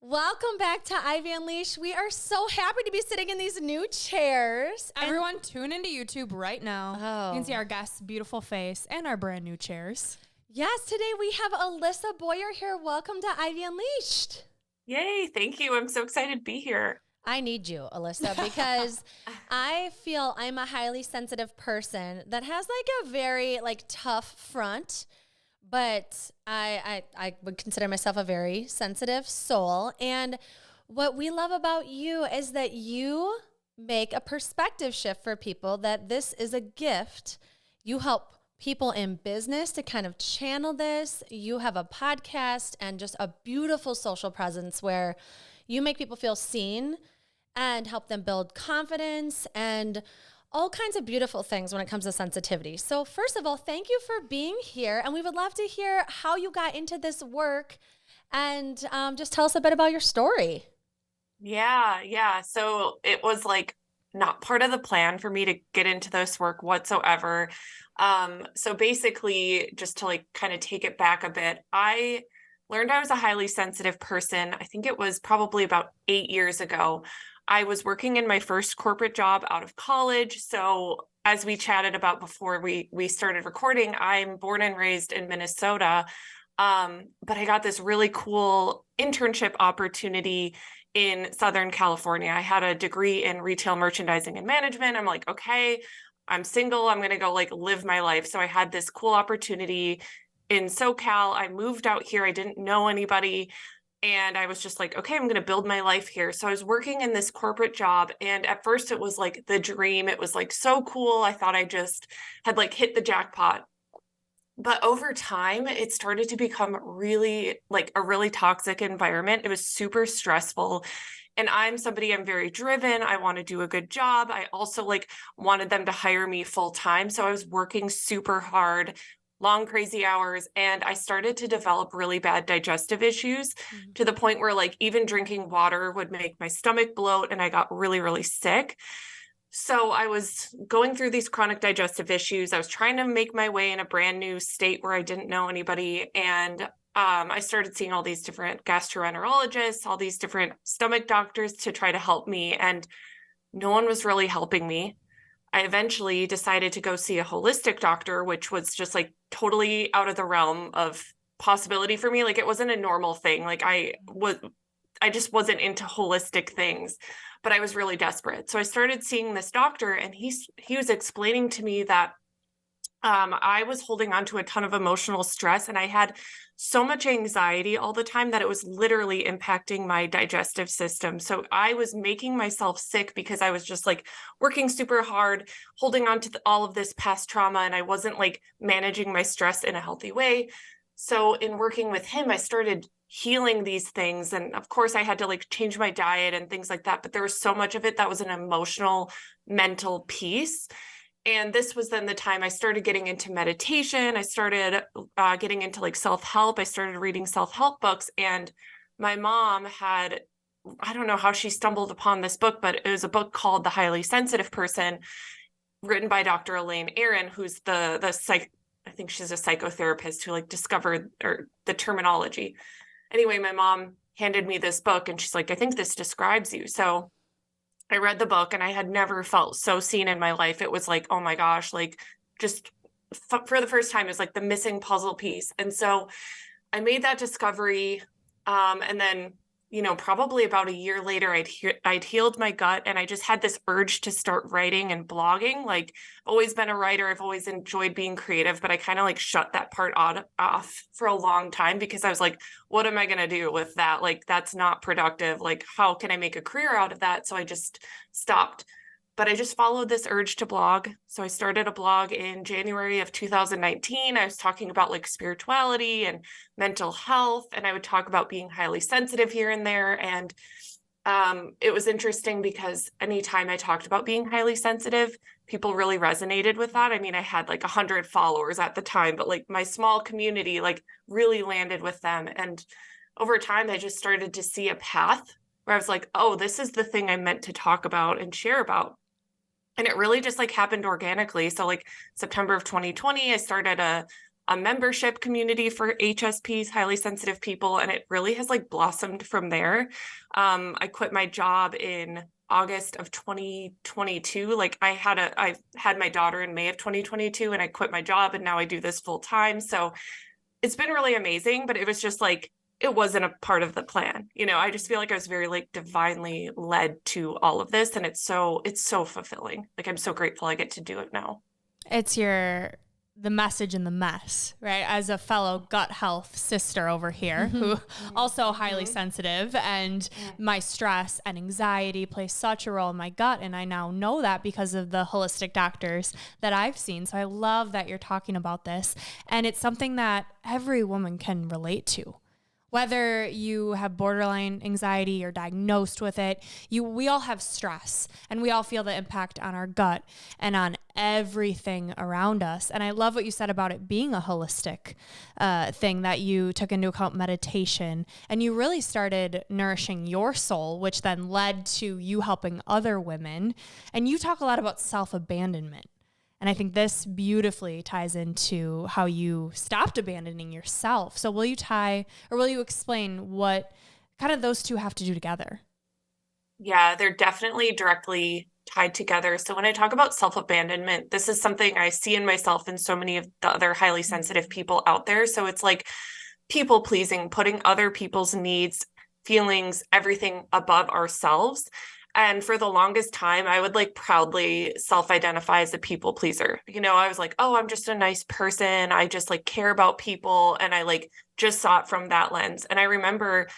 Welcome back to Ivy Unleashed. We are so happy to be sitting in these new chairs. Everyone tune into YouTube right now. Oh. You can see our guest's beautiful face and our brand new chairs. Yes, today we have Alissa Boyer here. Welcome to Ivy Unleashed. Yay, thank you. I'm so excited to be here. I need you, Alissa, because I feel I'm a highly sensitive person that has like a very tough front, but I would consider myself a very sensitive soul. And what we love about you is that you make a perspective shift for people, that this is a gift. You help people in business to kind of channel this. You have a podcast and just a beautiful social presence where you make people feel seen and help them build confidence and all kinds of beautiful things when it comes to sensitivity. So first of all, thank you for being here. And we would love to hear how you got into this work and just tell us a bit about your story. Yeah. So it was not part of the plan for me to get into this work whatsoever. So basically, just to kind of take it back a bit, I learned I was a highly sensitive person. I think it was probably about 8 years ago. I was working in my first corporate job out of college. So as we chatted about before we started recording, I'm born and raised in Minnesota. But I got this really cool internship opportunity in Southern California. I had a degree in retail merchandising and management. I'm like, okay, I'm single. I'm going to go live my life. So I had this cool opportunity in SoCal. I moved out here. I didn't know anybody. And I was just like, okay, I'm going to build my life here. So I was working in this corporate job. And at first it was the dream. It was so cool. I thought I just had hit the jackpot. But over time, it started to become really a really toxic environment. It was super stressful. And I'm very driven. I want to do a good job. I also wanted them to hire me full time. So I was working super hard, long, crazy hours. And I started to develop really bad digestive issues to the point where even drinking water would make my stomach bloat, and I got really, really sick. So I was going through these chronic digestive issues. I was trying to make my way in a brand new state where I didn't know anybody. And I started seeing all these different gastroenterologists, all these different stomach doctors to try to help me. And no one was really helping me. I eventually decided to go see a holistic doctor, which was just totally out of the realm of possibility for me. It wasn't a normal thing. I just wasn't into holistic things, but I was really desperate. So I started seeing this doctor, and he was explaining to me that I was holding on to a ton of emotional stress, and I had so much anxiety all the time that it was literally impacting my digestive system. So I was making myself sick because I was just working super hard, holding on to all of this past trauma, and I wasn't managing my stress in a healthy way. So in working with him, I started healing these things. And of course, I had to change my diet and things like that. But there was so much of it that was an emotional, mental piece. And this was then the time I started getting into meditation. I started getting into self-help. I started reading self-help books. And my mom had, I don't know how she stumbled upon this book, but it was a book called The Highly Sensitive Person, written by Dr. Elaine Aron, who's I think she's a psychotherapist who discovered the terminology. Anyway, my mom handed me this book and she's like, I think this describes you. So I read the book and I had never felt so seen in my life. It was oh my gosh, just for the first time, it was the missing puzzle piece. And so I made that discovery. And then, probably about a year later, I'd healed my gut, and I just had this urge to start writing and blogging. I've always been a writer. I've always enjoyed being creative, but I kind of shut that part off for a long time because I was like, what am I going to do with that? That's not productive. How can I make a career out of that? So I just stopped. But I just followed this urge to blog. So I started a blog in January of 2019. I was talking about spirituality and mental health, and I would talk about being highly sensitive here and there. And it was interesting because anytime I talked about being highly sensitive, people really resonated with that. I mean, I had 100 followers at the time, but my small community really landed with them. And over time, I just started to see a path where I was like, oh, this is the thing I meant to talk about and share about. And it really just happened organically. So September of 2020, I started a a membership community for HSPs, highly sensitive people, and it really has like blossomed from there. I quit my job in August of 2022. Like I had my daughter in May of 2022 and I quit my job and now I do this full time. So it's been really amazing, but it was just like, it wasn't a part of the plan. I just feel like I was very like divinely led to all of this. And it's so fulfilling. Like, I'm so grateful I get to do it now. It's the message in the mess, right? As a fellow gut health sister over here, who also highly sensitive, and my stress and anxiety play such a role in my gut. And I now know that because of the holistic doctors that I've seen. So I love that you're talking about this. And it's something that every woman can relate to. Whether you have borderline anxiety or diagnosed with it, we all have stress, and we all feel the impact on our gut and on everything around us. And I love what you said about it being a holistic thing, that you took into account meditation and you really started nourishing your soul, which then led to you helping other women. And you talk a lot about self-abandonment. And I think this beautifully ties into how you stopped abandoning yourself. So will you explain what kind of those two have to do together? Yeah, they're definitely directly tied together. So when I talk about self-abandonment, this is something I see in myself and so many of the other highly sensitive people out there. So it's like people pleasing, putting other people's needs, feelings, everything above ourselves. And for the longest time, I would like proudly self-identify as a people pleaser. I was like, oh, I'm just a nice person. I just like care about people. And I like just saw it from that lens. And I remember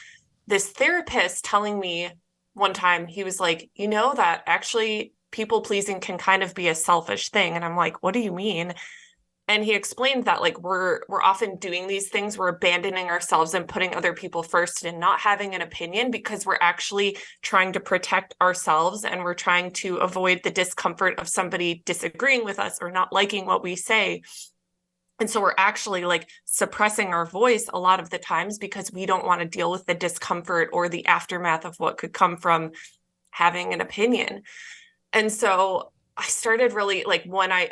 this therapist telling me one time, he was like, that actually people pleasing can kind of be a selfish thing. And I'm like, what do you mean? And he explained that like we're often doing these things, we're abandoning ourselves and putting other people first and not having an opinion because we're actually trying to protect ourselves and we're trying to avoid the discomfort of somebody disagreeing with us or not liking what we say. And so we're actually like suppressing our voice a lot of the times because we don't want to deal with the discomfort or the aftermath of what could come from having an opinion. And so I started really like when I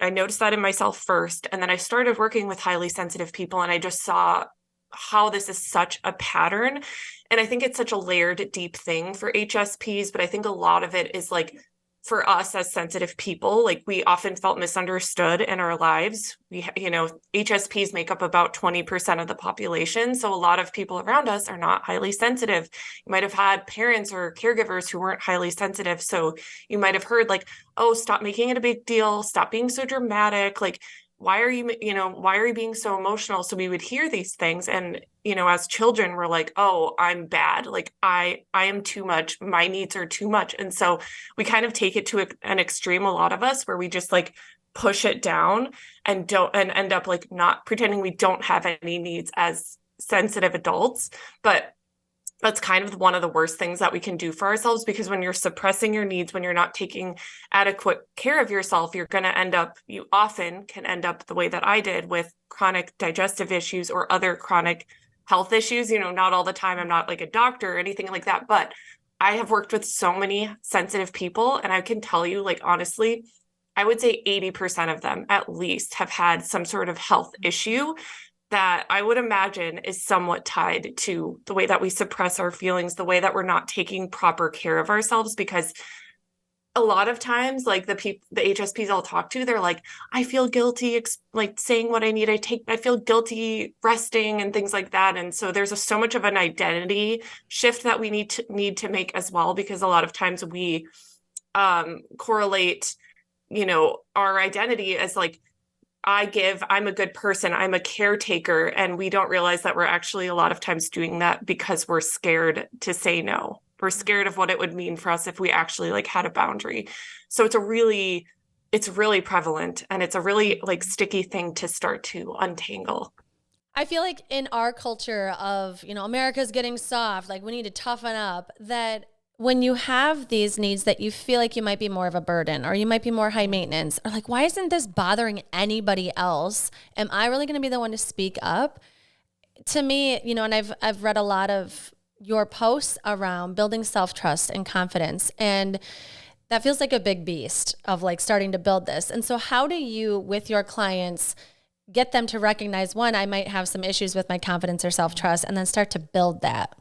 noticed that in myself first, and then I started working with highly sensitive people and I just saw how this is such a pattern. And I think it's such a layered, deep thing for HSPs, but I think a lot of it is like for us as sensitive people, like we often felt misunderstood in our lives. HSPs make up about 20% of the population. So a lot of people around us are not highly sensitive. You might have had parents or caregivers who weren't highly sensitive. So you might have heard like, oh, stop making it a big deal. Stop being so dramatic. Like, why are you being so emotional? So we would hear these things. And, as children, we're like, oh, I'm bad. Like I am too much. My needs are too much. And so we kind of take it to an extreme, a lot of us, where we just like push it down and end up like not pretending we don't have any needs as sensitive adults. But that's kind of one of the worst things that we can do for ourselves, because when you're suppressing your needs, when you're not taking adequate care of yourself, you often can end up the way that I did, with chronic digestive issues or other chronic health issues. Not all the time. I'm not like a doctor or anything like that, but I have worked with so many sensitive people, and I can tell you, like, honestly, I would say 80% of them at least have had some sort of health issue that I would imagine is somewhat tied to the way that we suppress our feelings, the way that we're not taking proper care of ourselves. Because a lot of times, like the HSPs I'll talk to, they're like, I feel guilty, like saying what I need. I feel guilty resting and things like that. And so there's so much of an identity shift that we need to make as well, because a lot of times we correlate, our identity as like, I'm a good person, I'm a caretaker. And we don't realize that we're actually a lot of times doing that because we're scared to say no. We're scared of what it would mean for us if we actually like had a boundary. So it's really prevalent, and it's a really like sticky thing to start to untangle. I feel like in our culture of, America's getting soft, like we need to toughen up, that when you have these needs that you feel like you might be more of a burden, or you might be more high maintenance, or like, why isn't this bothering anybody else? Am I really going to be the one to speak up? To me, and I've read a lot of your posts around building self-trust and confidence, and that feels like a big beast of like starting to build this. And so how do you, with your clients, get them to recognize, one, I might have some issues with my confidence or self-trust, and then start to build that.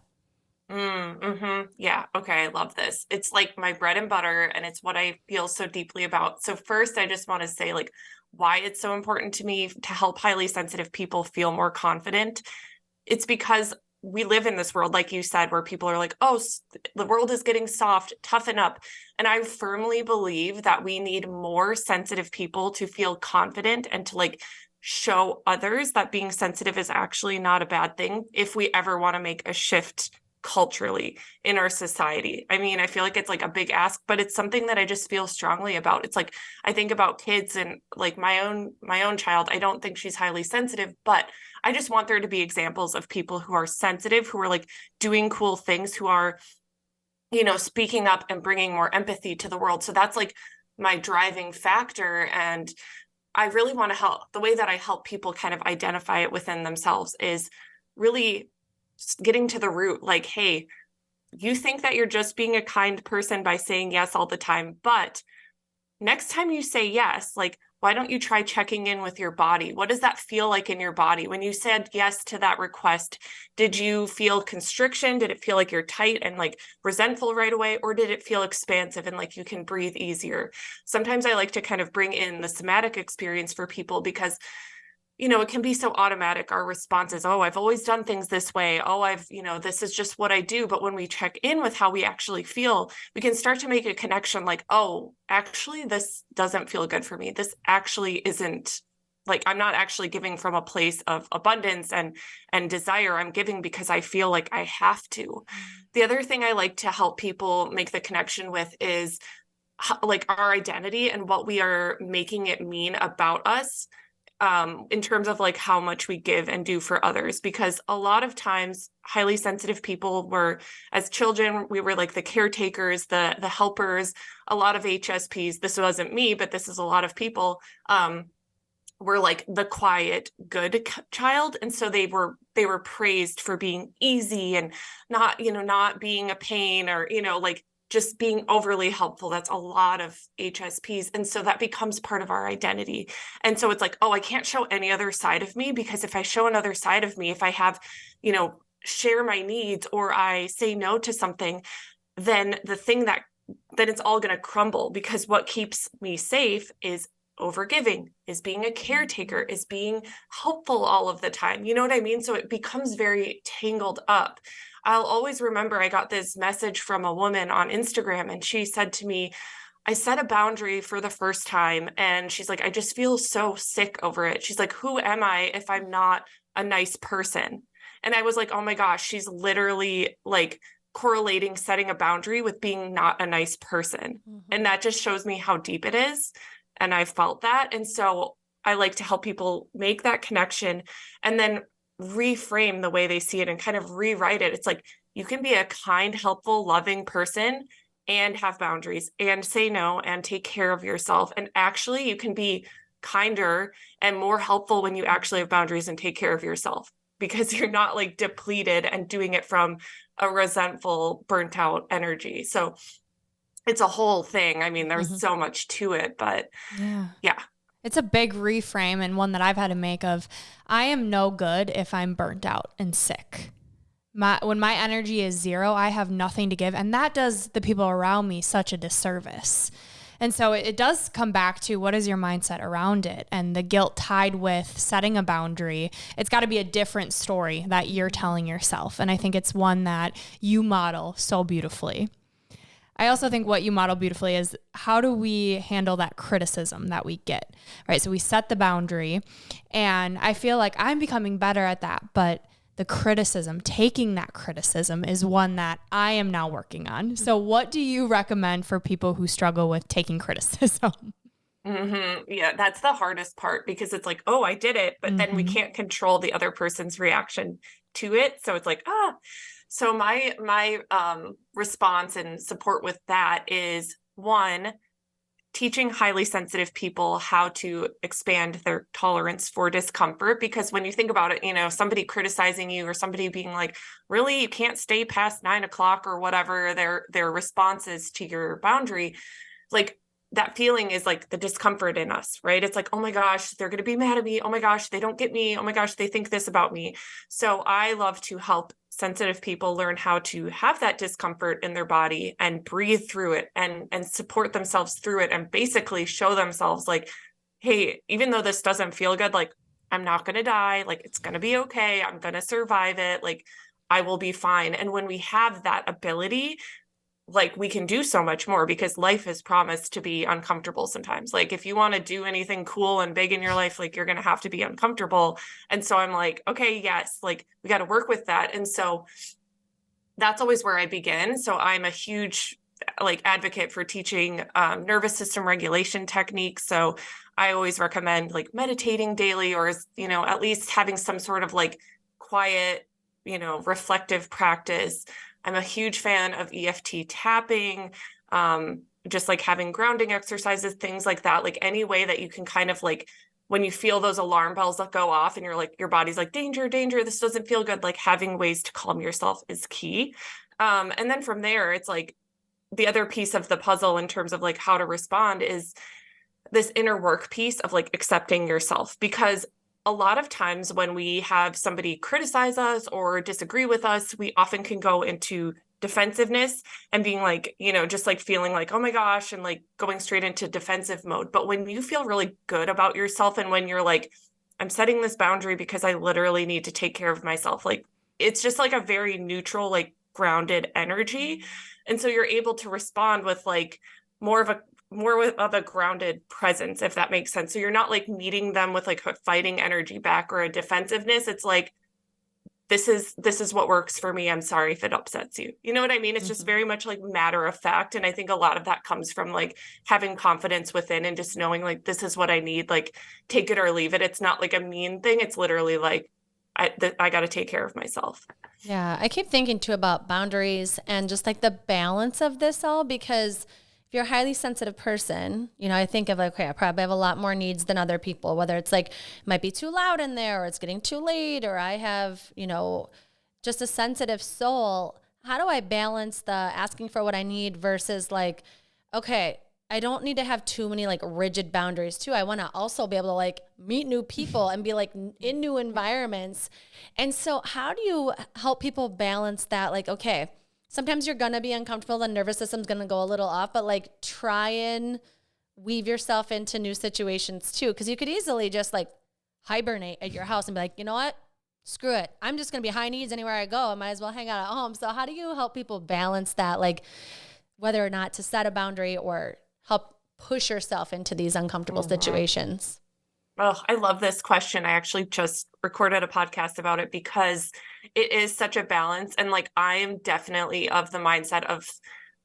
Yeah. Okay. I love this. It's like my bread and butter, and it's what I feel so deeply about. So first, I just want to say like why it's so important to me to help highly sensitive people feel more confident. It's because we live in this world, like you said, where people are like, oh, the world is getting soft, toughen up. And I firmly believe that we need more sensitive people to feel confident and to like show others that being sensitive is actually not a bad thing if we ever want to make a shift culturally in our society. I mean, I feel like it's like a big ask, but it's something that I just feel strongly about. It's like I think about kids and like my own child. I don't think she's highly sensitive, but I just want there to be examples of people who are sensitive, who are like doing cool things, who are, you know, speaking up and bringing more empathy to the world. So that's like my driving factor. And I really want to help. The way that I help people kind of identify it within themselves is really getting to the root. Like, hey, you think that you're just being a kind person by saying yes all the time, but next time you say yes, like, why don't you try checking in with your body? What does that feel like in your body? When you said yes to that request, did you feel constriction? Did it feel like you're tight and like resentful right away? Or did it feel expansive and like you can breathe easier? Sometimes I like to kind of bring in the somatic experience for people because, you know, it can be so automatic. Our response is, oh, I've always done things this way. Oh, this is just what I do. But when we check in with how we actually feel, we can start to make a connection like, oh, actually, this doesn't feel good for me. This actually isn't like, I'm not actually giving from a place of abundance and desire. I'm giving because I feel like I have to. The other thing I like to help people make the connection with is like our identity and what we are making it mean about us. In terms of like how much we give and do for others, because a lot of times highly sensitive people were, as children, we were like the caretakers, the helpers. A lot of HSPs, this wasn't me, but this is a lot of people, were like the quiet, good child. And so they were praised for being easy and not being a pain or, like just being overly helpful. That's a lot of HSPs. And so that becomes part of our identity. And so it's like, oh, I can't show any other side of me, because if I show another side of me, if I have, share my needs or I say no to something, then then it's all going to crumble, because what keeps me safe is overgiving, is being a caretaker, is being helpful all of the time. You know what I mean? So it becomes very tangled up. I'll always remember I got this message from a woman on Instagram, and she said to me, I set a boundary for the first time. And she's like, I just feel so sick over it. She's like, who am I if I'm not a nice person? And I was like, oh my gosh, she's literally like correlating setting a boundary with being not a nice person. Mm-hmm. And that just shows me how deep it is. And I felt that. And so I like to help people make that connection and then reframe the way they see it and kind of rewrite it. It's like, you can be a kind, helpful, loving person and have boundaries and say no and take care of yourself. And actually, you can be kinder and more helpful when you actually have boundaries and take care of yourself, because you're not like depleted and doing it from a resentful, burnt out energy. So it's a whole thing. I mean, there's so much to it, but yeah. It's a big reframe, and one that I've had to make of, I am no good if I'm burnt out and sick. When my energy is zero, I have nothing to give. And that does the people around me such a disservice. And so it does come back to, what is your mindset around it? And the guilt tied with setting a boundary, it's got to be a different story that you're telling yourself. And I think it's one that you model so beautifully. I also think what you model beautifully is, how do we handle that criticism that we get, right? So we set the boundary, and I feel like I'm becoming better at that, but the criticism, taking that criticism, is one that I am now working on. So what do you recommend for people who struggle with taking criticism? Yeah, that's the hardest part, because it's like, oh, I did it, but then we can't control the other person's reaction to it. So it's like, So my response and support with that is, one, teaching highly sensitive people how to expand their tolerance for discomfort. Because when you think about it, somebody criticizing you or somebody being like, really, you can't stay past 9 o'clock or whatever their responses to your boundary, like, that feeling is like the discomfort in us, right? It's like, oh my gosh, they're going to be mad at me. Oh my gosh, they don't get me. Oh my gosh, they think this about me. So I love to help sensitive people learn how to have that discomfort in their body and breathe through it and support themselves through it and basically show themselves like, hey, even though this doesn't feel good, like I'm not going to die, like it's going to be okay. I'm going to survive it. Like I will be fine. And when we have that ability, like we can do so much more because life is promised to be uncomfortable sometimes. Like if you want to do anything cool and big in your life, like you're going to have to be uncomfortable. And so I'm like, okay, yes, like we got to work with that. And so that's always where I begin. So I'm a huge like advocate for teaching nervous system regulation techniques. So I always recommend like meditating daily or, you know, at least having some sort of like quiet, you know, reflective practice. I'm a huge fan of EFT tapping, just like having grounding exercises, things like that, like any way that you can kind of like, when you feel those alarm bells that go off and you're like, your body's like, danger, danger, this doesn't feel good. Like having ways to calm yourself is key. And then from there, it's like the other piece of the puzzle in terms of like how to respond is this inner work piece of like accepting yourself, because a lot of times when we have somebody criticize us or disagree with us, we often can go into defensiveness and being like, you know, just like feeling like, oh my gosh, and like going straight into defensive mode. But when you feel really good about yourself and when you're like, I'm setting this boundary because I literally need to take care of myself, like it's just like a very neutral, like grounded energy. And so you're able to respond with like more of a grounded presence, if that makes sense. So you're not like meeting them with like a fighting energy back or a defensiveness. It's like, this is what works for me. I'm sorry if it upsets you. You know what I mean? It's just very much like matter of fact. And I think a lot of that comes from like having confidence within and just knowing like, this is what I need, like take it or leave it. It's not like a mean thing. It's literally like, I got to take care of myself. Yeah. I keep thinking too about boundaries and just like the balance of this all, because if you're a highly sensitive person, you know, I think of like, okay, I probably have a lot more needs than other people, whether it's like, it might be too loud in there or it's getting too late, or I have, you know, just a sensitive soul. How do I balance the asking for what I need versus like, okay, I don't need to have too many like rigid boundaries too. I want to also be able to like meet new people and be like in new environments. And so how do you help people balance that? Like, okay, sometimes you're going to be uncomfortable. The nervous system's going to go a little off, but like try and weave yourself into new situations too. Cause you could easily just like hibernate at your house and be like, you know what? Screw it. I'm just going to be high needs anywhere I go. I might as well hang out at home. So how do you help people balance that? Like whether or not to set a boundary or help push yourself into these uncomfortable situations? Oh, I love this question. I actually just recorded a podcast about it because it is such a balance. And like, I am definitely of the mindset of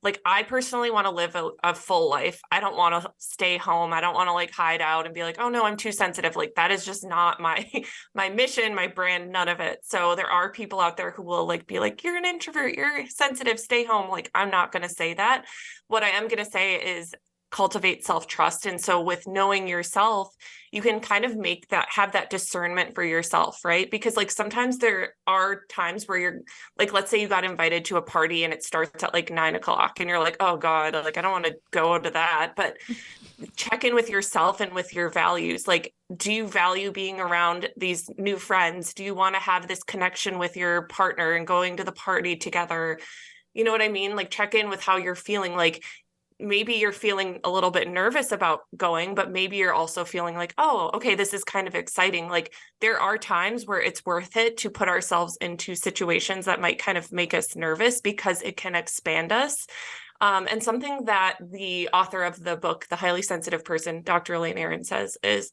like, I personally want to live a full life. I don't want to stay home. I don't want to like hide out and be like, oh no, I'm too sensitive. Like that is just not my, my mission, my brand, none of it. So there are people out there who will like, be like, you're an introvert, you're sensitive, stay home. Like, I'm not going to say that. What I am going to say is cultivate self-trust. And so with knowing yourself, you can kind of have that discernment for yourself, right? Because like sometimes there are times where you're like, let's say you got invited to a party and it starts at like 9:00 and you're like, oh God, like I don't want to go to that. But check in with yourself and with your values. Like, do you value being around these new friends? Do you want to have this connection with your partner and going to the party together? You know what I mean? Like check in with how you're feeling. Like maybe you're feeling a little bit nervous about going, but maybe you're also feeling like, oh, okay, this is kind of exciting. Like there are times where it's worth it to put ourselves into situations that might kind of make us nervous because it can expand us. And something that the author of the book, The Highly Sensitive Person, Dr. Elaine Aron, says is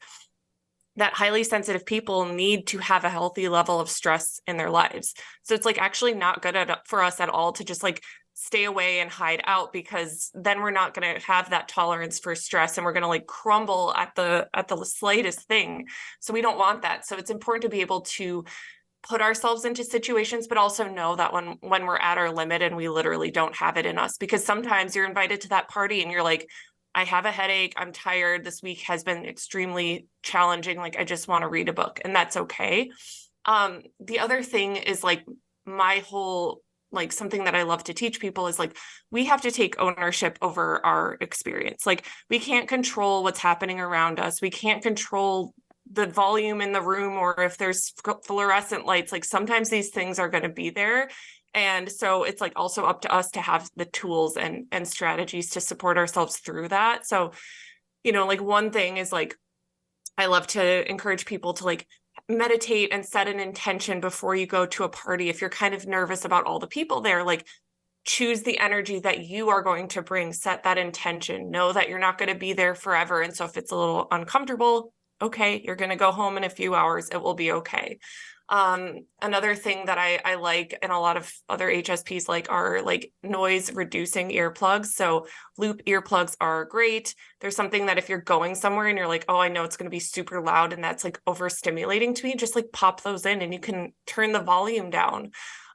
that highly sensitive people need to have a healthy level of stress in their lives. So it's like actually not good for us at all to just like stay away and hide out, because then we're not going to have that tolerance for stress and we're going to like crumble at the slightest thing. So we don't want that. So it's important to be able to put ourselves into situations, but also know that when we're at our limit and we literally don't have it in us, because sometimes you're invited to that party and you're like, I have a headache, I'm tired, this week has been extremely challenging, like I just want to read a book, and that's okay. The other thing is like my whole like something that I love to teach people is like, we have to take ownership over our experience. Like we can't control what's happening around us. We can't control the volume in the room or if there's fluorescent lights. Like sometimes these things are going to be there. And so it's like also up to us to have the tools and strategies to support ourselves through that. So, like one thing is like, I love to encourage people to like meditate and set an intention before you go to a party. If you're kind of nervous about all the people there, like choose the energy that you are going to bring, set that intention, know that you're not going to be there forever. And so if it's a little uncomfortable, okay, you're going to go home in a few hours, it will be okay. Another thing that I like and a lot of other HSPs like are like noise reducing earplugs. So loop earplugs are great. There's something that if you're going somewhere and you're like, oh, I know it's going to be super loud and that's like overstimulating to me, just like pop those in and you can turn the volume down.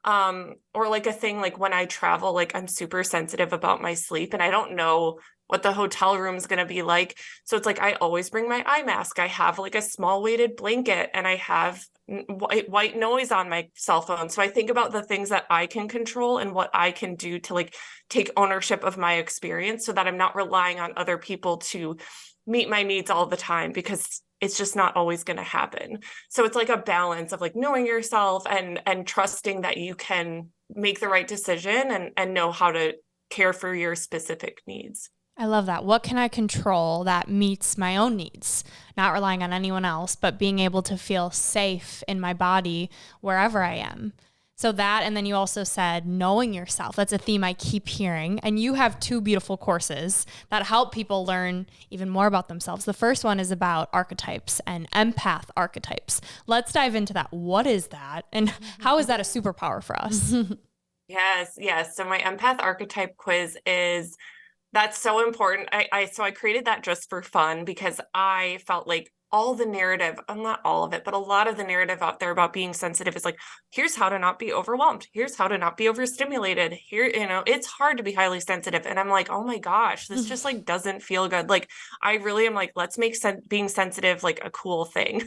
Or like a thing like when I travel, like I'm super sensitive about my sleep and I don't know what the hotel room is going to be like. So it's like, I always bring my eye mask. I have like a small weighted blanket and I have white noise on my cell phone. So I think about the things that I can control and what I can do to like take ownership of my experience so that I'm not relying on other people to meet my needs all the time because it's just not always going to happen. So it's like a balance of like knowing yourself and trusting that you can make the right decision and know how to care for your specific needs. I love that. What can I control that meets my own needs? Not relying on anyone else, but being able to feel safe in my body wherever I am. So that, and then you also said knowing yourself. That's a theme I keep hearing. And you have 2 beautiful courses that help people learn even more about themselves. The first one is about archetypes and empath archetypes. Let's dive into that. What is that? And how is that a superpower for us? Yes. So my empath archetype quiz that's so important. So I created that just for fun because I felt like all the narrative, not all of it, but a lot of the narrative out there about being sensitive is like, here's how to not be overwhelmed. Here's how to not be overstimulated. Here, it's hard to be highly sensitive. And I'm like, oh my gosh, this just like doesn't feel good. Like, I really am like, let's make being sensitive like a cool thing.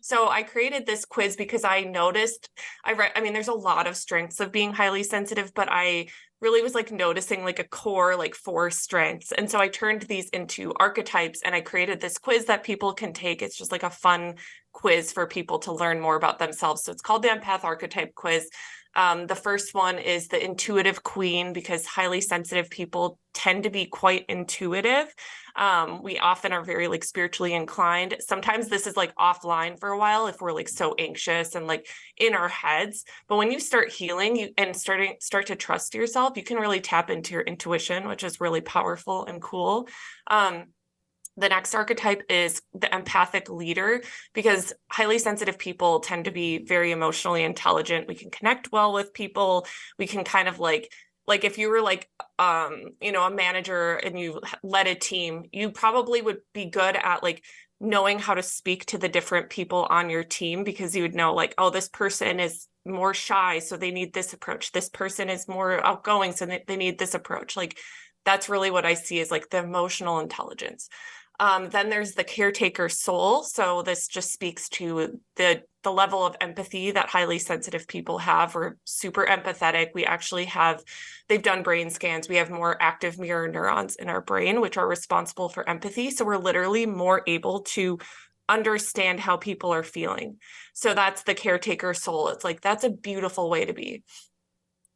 So I created this quiz because I noticed, there's a lot of strengths of being highly sensitive, but I really was like noticing like a core, like 4 strengths. And so I turned these into archetypes and I created this quiz that people can take. It's just like a fun quiz for people to learn more about themselves. So it's called the Empath Archetype Quiz. The first one is the intuitive queen because highly sensitive people tend to be quite intuitive. We often are very like spiritually inclined. Sometimes this is like offline for a while if we're like so anxious and like in our heads. But when you start healing and start to trust yourself, you can really tap into your intuition, which is really powerful and cool. The next archetype is the empathic leader because highly sensitive people tend to be very emotionally intelligent. We can connect well with people. We can kind of like if you were like, a manager and you led a team, you probably would be good at like knowing how to speak to the different people on your team because you would know like, oh, this person is more shy, so they need this approach. This person is more outgoing, so they need this approach. Like that's really what I see as like the emotional intelligence. Then there's the caretaker soul. So this just speaks to the level of empathy that highly sensitive people have. We're super empathetic. They've done brain scans. We have more active mirror neurons in our brain, which are responsible for empathy. So we're literally more able to understand how people are feeling. So that's the caretaker soul. It's like, that's a beautiful way to be.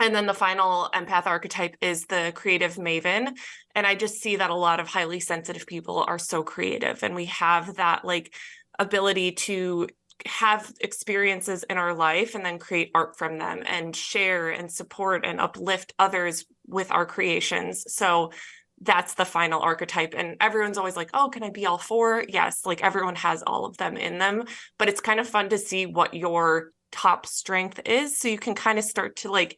And then the final empath archetype is the creative maven. And I just see that a lot of highly sensitive people are so creative. And we have that like ability to have experiences in our life and then create art from them and share and support and uplift others with our creations. So that's the final archetype. And everyone's always like, oh, can I be all 4? Yes, like everyone has all of them in them. But it's kind of fun to see what your top strength is. So you can kind of start to like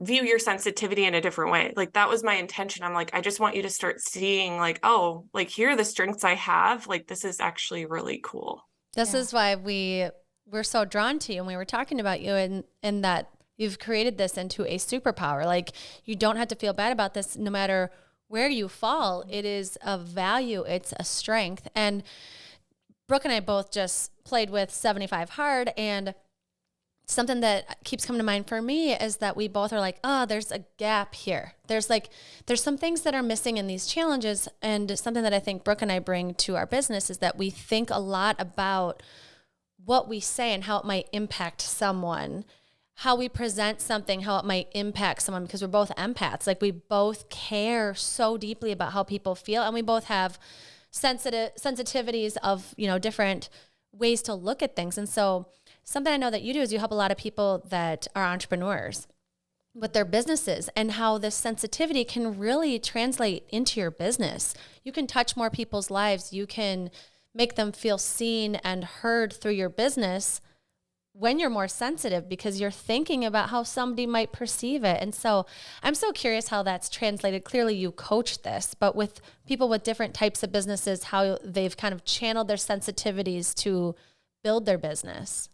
view your sensitivity in a different way. Like that was my intention. I'm like, I just want you to start seeing like, oh, like here are the strengths I have. Like this is actually really cool. This is why we're so drawn to you. And we were talking about you and that you've created this into a superpower. Like you don't have to feel bad about this no matter where you fall. It is a value. It's a strength. And Brooke and I both just played with 75 Hard, and something that keeps coming to mind for me is that we both are like, oh, there's a gap here. There's some things that are missing in these challenges. And something that I think Brooke and I bring to our business is that we think a lot about what we say and how it might impact someone, how we present something, how it might impact someone, because we're both empaths. Like, we both care so deeply about how people feel. And we both have sensitivities of, different ways to look at things. And so something I know that you do is you help a lot of people that are entrepreneurs with their businesses, and how this sensitivity can really translate into your business. You can touch more people's lives. You can make them feel seen and heard through your business when you're more sensitive, because you're thinking about how somebody might perceive it. And so I'm so curious how that's translated. Clearly you coach this, but with people with different types of businesses, how they've kind of channeled their sensitivities to build their business.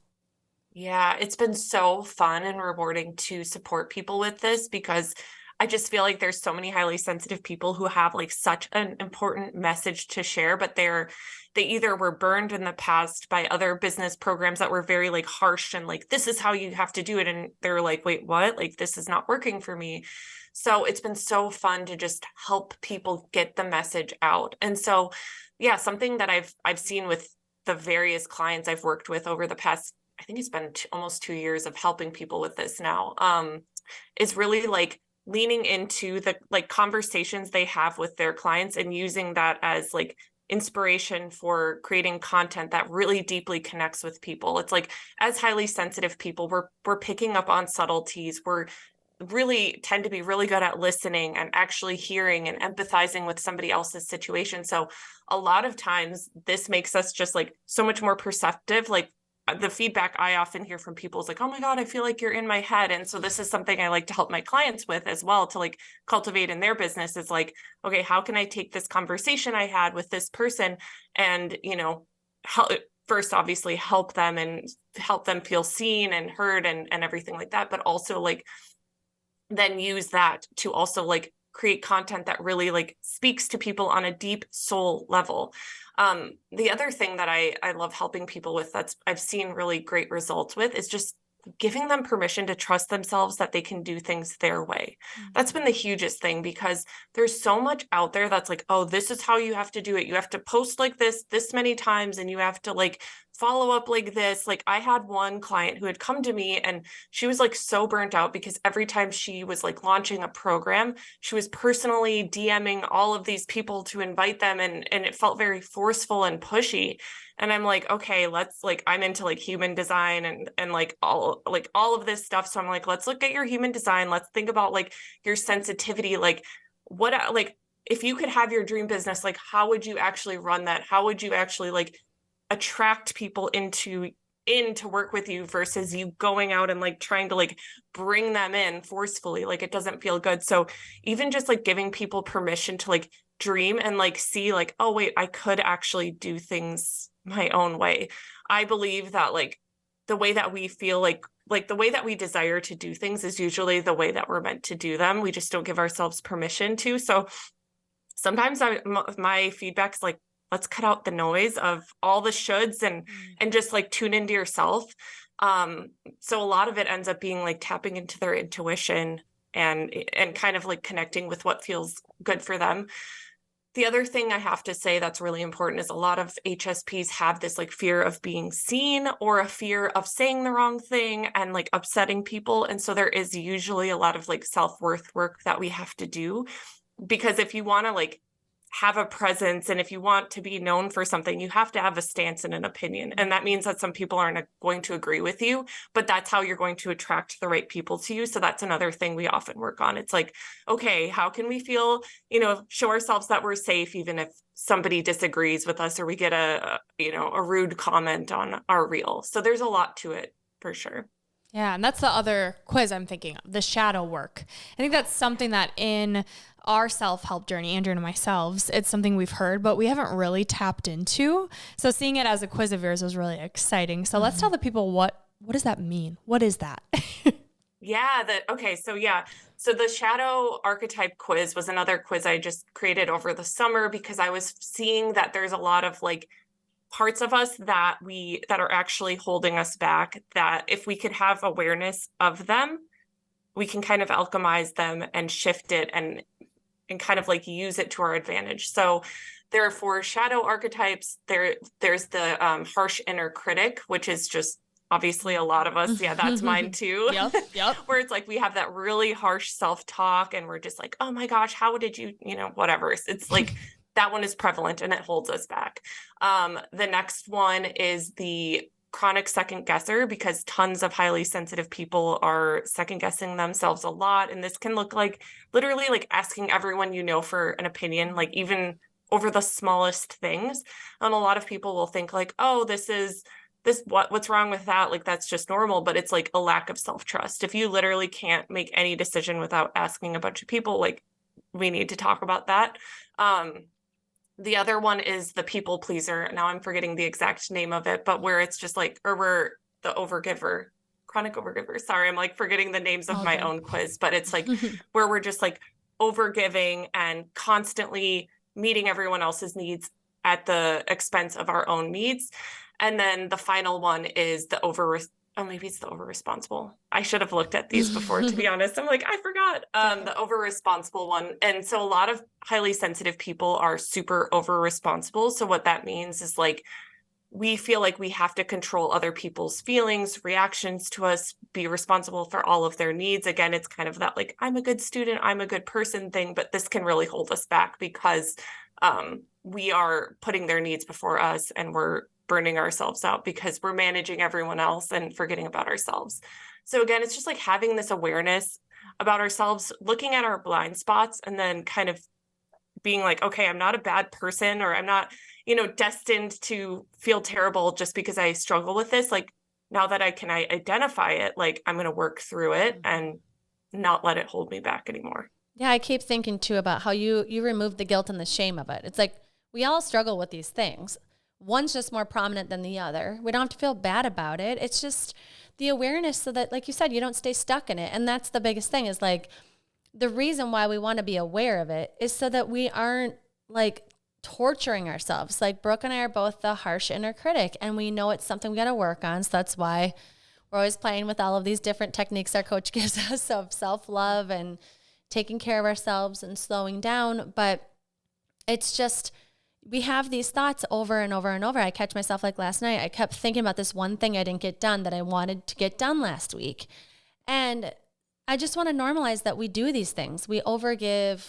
Yeah, it's been so fun and rewarding to support people with this, because I just feel like there's so many highly sensitive people who have like such an important message to share, but they either were burned in the past by other business programs that were very like harsh and like, this is how you have to do it. And they're like, wait, what? Like, this is not working for me. So it's been so fun to just help people get the message out. And so, yeah, something that I've seen with the various clients I've worked with over the past, I think it's been almost 2 years of helping people with this now, is really like leaning into the like conversations they have with their clients and using that as like inspiration for creating content that really deeply connects with people. It's like, as highly sensitive people, we're picking up on subtleties. We're really tend to be really good at listening and actually hearing and empathizing with somebody else's situation. So a lot of times this makes us just like so much more perceptive. Like, the feedback I often hear from people is like, oh my God, I feel like you're in my head. And so this is something I like to help my clients with as well, to like cultivate in their business, is like, okay, how can I take this conversation I had with this person and, help, first obviously help them and help them feel seen and heard and everything like that, but also like then use that to also like create content that really like speaks to people on a deep soul level. The other thing that I love helping people with, that's I've seen really great results with, is just giving them permission to trust themselves, that they can do things their way. Mm-hmm. That's been the hugest thing, because there's so much out there that's like, oh, this is how you have to do it. You have to post like this many times, and you have to like follow up like this. Like, I had one client who had come to me and she was like so burnt out, because every time she was like launching a program, she was personally DMing all of these people to invite them, and it felt very forceful and pushy. And I'm like, okay, let's like, I'm into like human design and like all of this stuff. So I'm like, let's look at your human design. Let's think about like your sensitivity. Like, what, like, if you could have your dream business, like, how would you actually run that? How would you actually like attract people in to work with you, versus you going out and like trying to like bring them in forcefully? Like, it doesn't feel good. So even just like giving people permission to like dream and like see like, oh wait, I could actually do things my own way. I believe that like the way that we feel like the way that we desire to do things is usually the way that we're meant to do them. We just don't give ourselves permission to. So sometimes my feedback's like, let's cut out the noise of all the shoulds and just like tune into yourself. So a lot of it ends up being like tapping into their intuition and kind of like connecting with what feels good for them. The other thing I have to say that's really important is a lot of HSPs have this like fear of being seen, or a fear of saying the wrong thing and like upsetting people. And so there is usually a lot of like self-worth work that we have to do, because if you want to like have a presence and if you want to be known for something, you have to have a stance and an opinion. And that means that some people aren't going to agree with you, but that's how you're going to attract the right people to you. So that's another thing we often work on. It's like, okay, how can we feel, show ourselves that we're safe, even if somebody disagrees with us or we get a rude comment on our reel. So there's a lot to it for sure. Yeah. And that's the other quiz I'm thinking of, the shadow work. I think that's something that in our self-help journey, Andrew and myself, it's something we've heard, but we haven't really tapped into. So seeing it as a quiz of yours was really exciting. So let's tell the people, what does that mean? What is that? So the shadow archetype quiz was another quiz I just created over the summer, because I was seeing that there's a lot of like parts of us that are actually holding us back, that if we could have awareness of them, we can kind of alchemize them and shift it and kind of like use it to our advantage. So there are 4 shadow archetypes. There's the harsh inner critic, which is just obviously a lot of us. Yeah, that's mine too. Yep. Where it's like we have that really harsh self-talk and we're just like, oh my gosh, how did you, whatever. It's like that one is prevalent and it holds us back. The next one is the chronic second guesser, because tons of highly sensitive people are second guessing themselves a lot. And this can look like literally like asking everyone for an opinion, like even over the smallest things. And a lot of people will think like, oh, what's wrong with that? Like, that's just normal. But it's like a lack of self-trust. If you literally can't make any decision without asking a bunch of people, like, we need to talk about that. The other one is the people pleaser. Now I'm forgetting the exact name of it, but where it's just like, or we're the overgiver, chronic overgiver. Sorry, I'm like forgetting the names of my own quiz, but it's like where we're just like overgiving and constantly meeting everyone else's needs at the expense of our own needs. And then the final one is the maybe it's the over-responsible. I should have looked at these before, to be honest. I'm like, I forgot the over-responsible one. And so a lot of highly sensitive people are super over-responsible. So what that means is like, we feel like we have to control other people's feelings, reactions to us, be responsible for all of their needs. Again, it's kind of that like, I'm a good student, I'm a good person thing, but this can really hold us back because we are putting their needs before us and we're burning ourselves out because we're managing everyone else and forgetting about ourselves. So again, it's just like having this awareness about ourselves, looking at our blind spots, and then kind of being like, okay, I'm not a bad person, or I'm not, destined to feel terrible just because I struggle with this. Like, now that I can identify it, like, I'm going to work through it and not let it hold me back anymore. Yeah, I keep thinking too about how you remove the guilt and the shame of it. It's like, we all struggle with these things. One's just more prominent than the other. We don't have to feel bad about it. It's just the awareness so that, like you said, you don't stay stuck in it. And that's the biggest thing, is like, the reason why we want to be aware of it is so that we aren't like torturing ourselves. Like, Brooke and I are both the harsh inner critic, and we know it's something we got to work on. So that's why we're always playing with all of these different techniques our coach gives us of self-love and taking care of ourselves and slowing down. But it's just, we have these thoughts over and over and over. I catch myself like last night. I kept thinking about this one thing I didn't get done that I wanted to get done last week. And I just want to normalize that we do these things. We overgive.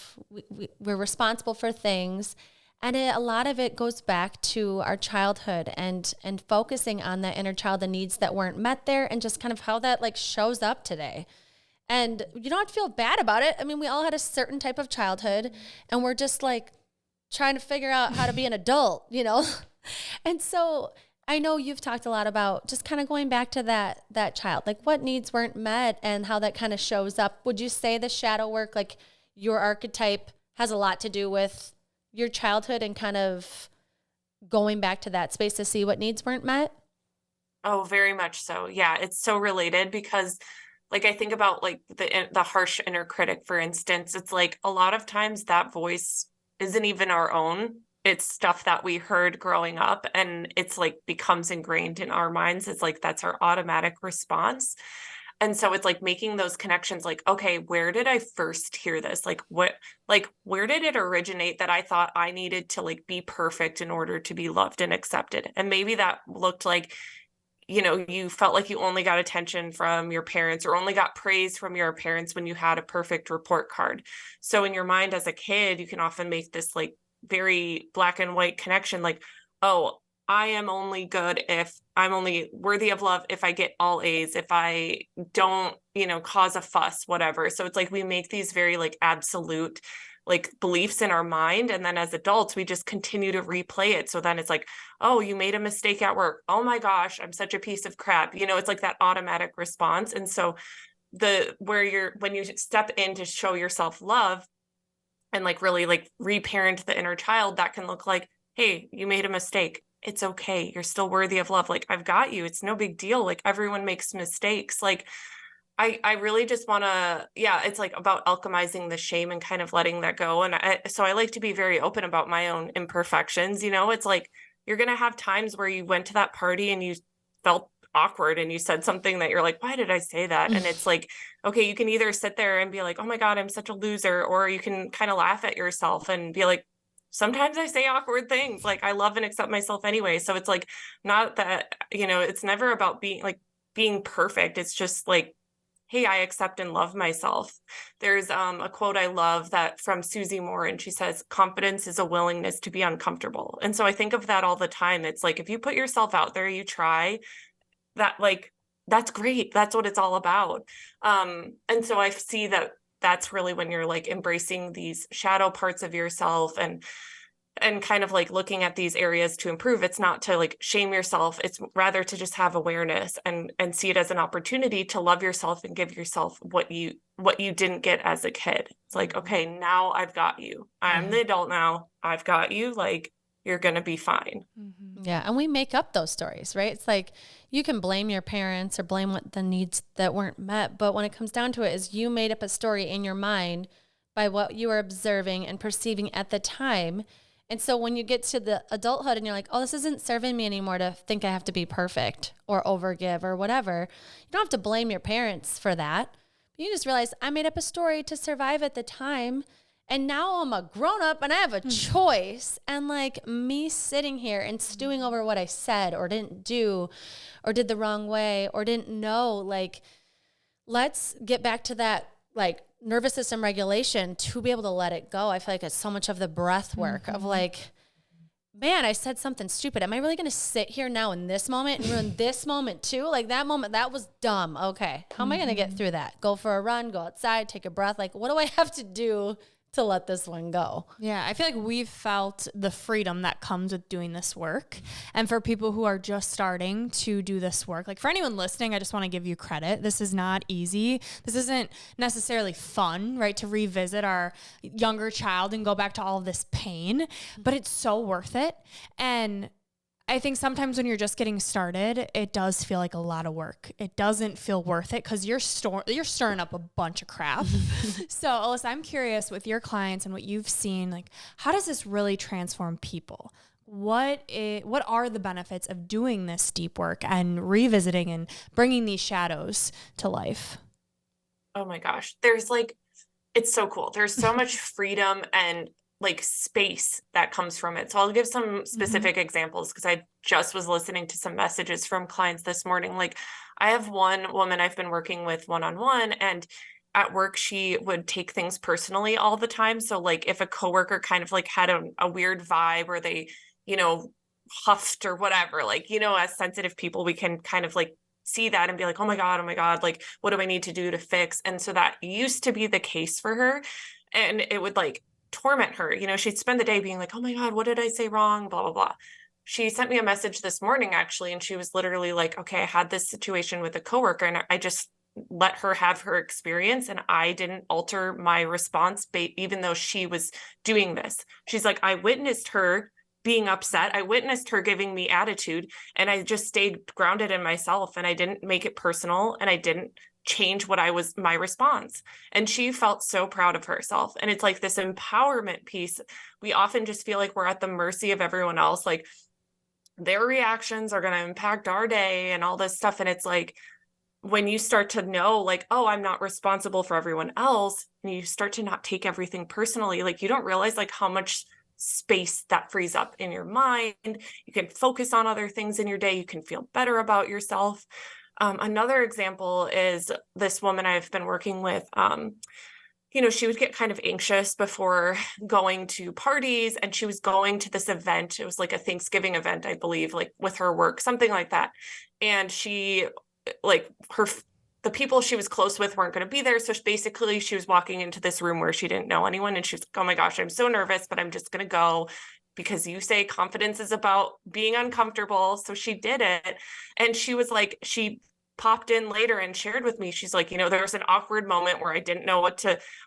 We're responsible for things. And a lot of it goes back to our childhood and focusing on that inner child, the needs that weren't met there, and just kind of how that like shows up today. And you don't have to feel bad about it. I mean, we all had a certain type of childhood, and we're just like trying to figure out how to be an adult, And so I know you've talked a lot about just kind of going back to that child, like what needs weren't met and how that kind of shows up. Would you say the shadow work, like your archetype, has a lot to do with your childhood and kind of going back to that space to see what needs weren't met? Oh, very much so. Yeah, it's so related because like I think about like the harsh inner critic, for instance. It's like a lot of times that voice isn't even our own. It's stuff that we heard growing up, and it's like becomes ingrained in our minds. It's like that's our automatic response. And so it's like making those connections, like, okay, where did I first hear this? Like where did it originate that I thought I needed to like be perfect in order to be loved and accepted? And maybe that looked like, you felt like you only got attention from your parents or only got praise from your parents when you had a perfect report card. So in your mind as a kid, you can often make this like very black and white connection, like, oh, I am only good if I'm only worthy of love if I get all A's, if I don't, cause a fuss, whatever. So it's like we make these very like absolute like beliefs in our mind. And then as adults, we just continue to replay it. So then it's like, oh, you made a mistake at work. Oh my gosh, I'm such a piece of crap. It's like that automatic response. And so when you step in to show yourself love and like really like reparent the inner child, that can look like, hey, you made a mistake. It's okay. You're still worthy of love. Like, I've got you. It's no big deal. Like, everyone makes mistakes. Like, I really just want to, it's like about alchemizing the shame and kind of letting that go. And so I like to be very open about my own imperfections. It's like, you're going to have times where you went to that party and you felt awkward and you said something that you're like, why did I say that? And it's like, okay, you can either sit there and be like, oh my God, I'm such a loser. Or you can kind of laugh at yourself and be like, sometimes I say awkward things. Like I love and accept myself anyway. So it's like, not that, it's never about being perfect. It's just like, hey, I accept and love myself. There's a quote I love that from Susie Moore, and she says, confidence is a willingness to be uncomfortable. And so I think of that all the time. It's like, if you put yourself out there, you try that, like, that's great. That's what it's all about. And so I see that that's really when you're like embracing these shadow parts of yourself and kind of like looking at these areas to improve. It's not to like shame yourself. It's rather to just have awareness and see it as an opportunity to love yourself and give yourself what you didn't get as a kid. It's like, okay, now I've got you. I'm the adult now. I've got you. Like, you're going to be fine. Yeah. And we make up those stories, right? It's like you can blame your parents or blame what the needs that weren't met. But when it comes down to it, is you made up a story in your mind by what you were observing and perceiving at the time. And so when you get to the adulthood and you're like, oh, this isn't serving me anymore to think I have to be perfect or overgive or whatever, you don't have to blame your parents for that. You just realize I made up a story to survive at the time. And now I'm a grown up and I have a choice. And like me sitting here and stewing over what I said or didn't do or did the wrong way or didn't know, like, let's get back to that, like, nervous system regulation to be able to let it go. I feel like it's so much of the breath work of like, man, I said something stupid. Am I really going to sit here now in this moment and ruin this moment too? Like that moment, that was dumb. Okay. How am I going to get through that? Go for a run, go outside, take a breath. Like, what do I have to do to let this one go? Yeah, I feel like we've felt the freedom that comes with doing this work. And for people who are just starting to do this work, like for anyone listening, I just want to give you credit. This is not easy. This isn't necessarily fun, right? To revisit our younger child and go back to all of this pain, but it's so worth it. And I think sometimes when you're just getting started, it does feel like a lot of work. It doesn't feel worth it because you're stirring up a bunch of crap. So Alissa, I'm curious with your clients and what you've seen, like how does this really transform people? What are the benefits of doing this deep work and revisiting and bringing these shadows to life? Oh my gosh. It's so cool. There's so much freedom and like space that comes from it. So I'll give some specific examples because I just was listening to some messages from clients this morning. Like I have one woman I've been working with one-on-one, and at work, she would take things personally all the time. So like if a coworker kind of like had a weird vibe or they, huffed or whatever, like, as sensitive people, we can kind of like see that and be like, oh my God, like, what do I need to do to fix? And so that used to be the case for her. And it would like torment her. She'd spend the day being like, oh my God, what did I say wrong? Blah, blah, blah. She sent me a message this morning, actually, and she was literally like, okay, I had this situation with a coworker and I just let her have her experience and I didn't alter my response, even though she was doing this. She's like, I witnessed her being upset. I witnessed her giving me attitude and I just stayed grounded in myself and I didn't make it personal and I didn't change my response. And she felt so proud of herself. And it's like this empowerment piece. We often just feel like we're at the mercy of everyone else. Like their reactions are going to impact our day and all this stuff. And it's like, when you start to know like, oh, I'm not responsible for everyone else, and you start to not take everything personally, like you don't realize like how much space that frees up in your mind. You can focus on other things in your day. You can feel better about yourself. Another example is this woman I've been working with. She would get kind of anxious before going to parties, and she was going to this event. It was like a Thanksgiving event, I believe, like with her work, something like that. And she, like the people she was close with weren't going to be there. So basically she was walking into this room where she didn't know anyone. And she's like, oh my gosh, I'm so nervous, but I'm just going to go because you say confidence is about being uncomfortable. So she did it. And she was like, she popped in later and shared with me. She's like, there was an awkward moment where I didn't know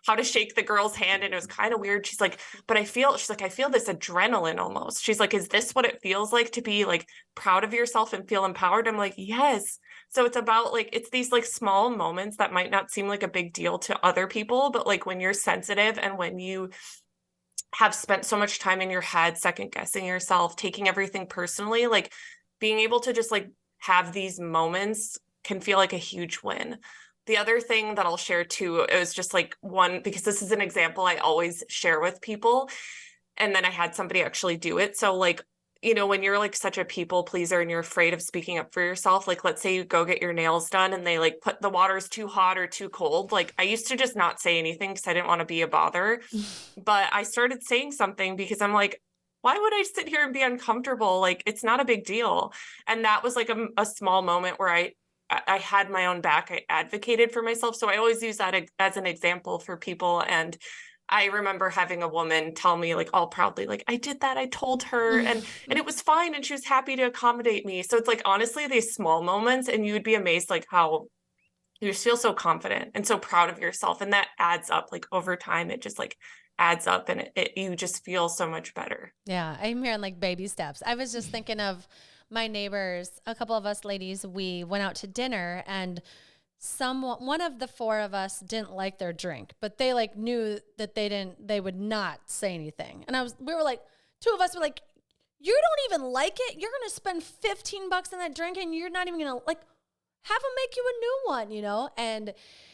how to shake the girl's hand. And it was kind of weird. She's like, but I feel this adrenaline almost. She's like, is this what it feels like to be like proud of yourself and feel empowered? I'm like, yes. So it's about like, it's these like small moments that might not seem like a big deal to other people, but like when you're sensitive and when you have spent so much time in your head, second guessing yourself, taking everything personally, like being able to just like have these moments can feel like a huge win. The other thing that I'll share too is just like one, because this is an example I always share with people. And then I had somebody actually do it. So like, you know, when you're like such a people pleaser and you're afraid of speaking up for yourself, like let's say you go get your nails done and they like put the water's too hot or too cold. Like I used to just not say anything because I didn't want to be a bother. But I started saying something because I'm like, why would I sit here and be uncomfortable? Like it's not a big deal. And that was like a small moment where I had my own back. I advocated for myself. So I always use that as an example for people. And I remember having a woman tell me like all proudly, like, I did that. I told her and it was fine. And she was happy to accommodate me. So it's like, honestly, these small moments and you would be amazed like how you just feel so confident and so proud of yourself. And that adds up like over time. It just like adds up and you just feel so much better. Yeah, I'm hearing like baby steps. I was just thinking of my neighbors, a couple of us ladies, we went out to dinner and one of the four of us didn't like their drink, but they like knew that they would not say anything. And we were like, two of us were like, you don't even like it. You're going to spend $15 on that drink and you're not even going to like have them make you a new one, you know? And